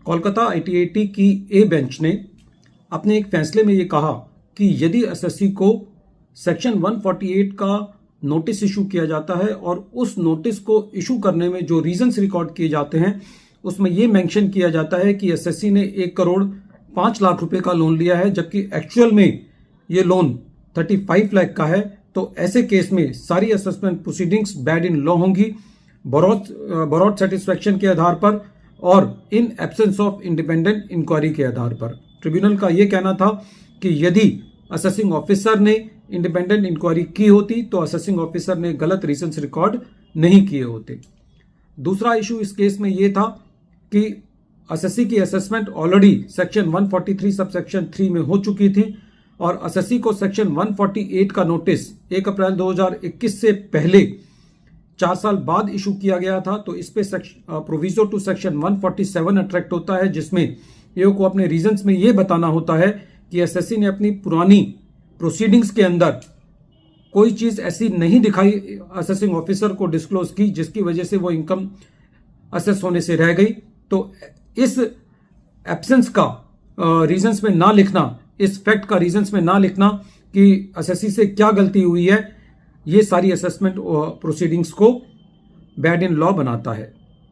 Kolkata ITAT की ए bench ने अपने एक फैसले में ये कहा कि यदि एसएससी को सेक्शन 148 का नोटिस इशू किया जाता है और उस नोटिस को इशू करने में जो रीजंस रिकॉर्ड किए जाते हैं उसमें यह मेंशन किया जाता है कि एसएससी ने 1,05,00,000 रुपए का लोन लिया है, जबकि एक्चुअल में ये लोन 35 लाख का है, तो ऐसे केस में सारी assessment proceedings bad in law होंगी बरौट सेटिस्फैक्शन के आधार पर और in absence of independent inquiry के आधार पर। ट्रिब्यूनल का यह कहना था कि यदि असेसिंग ऑफिसर ने इंडिपेंडेंट इंक्वायरी की होती तो असेसिंग ऑफिसर ने गलत रीजंस रिकॉर्ड नहीं किए होते। दूसरा इशू इस केस में यह था कि एसएससी की assessment already section 143 sub section 3 में हो चुकी थी और एसएससी को सेक्शन 148 का नोटिस 1 अप्रैल 2021 से पहले 4 साल बाद इशू किया गया था, तो इस पे प्रोविजो टू सेक्शन 147 अट्रैक्ट होता है, जिसमें ईओ को अपने रीजंस में यह बताना होता है कि एसएससी ने अपनी पुरानी प्रोसीडिंग्स के अंदर कोई चीज ऐसी नहीं दिखाई असेसिंग ऑफिसर को डिस्क्लोज की जिसकी वजह से वो इनकम असेस होने से रह गई। तो इस एब्सेंस का रीजंस में ना लिखना, इस फैक्ट का रीजंस में ना लिखना कि एसएससी से क्या गलती हुई है, ये सारी असेसमेंट प्रोसीडिंग्स को बैड इन लॉ बनाता है।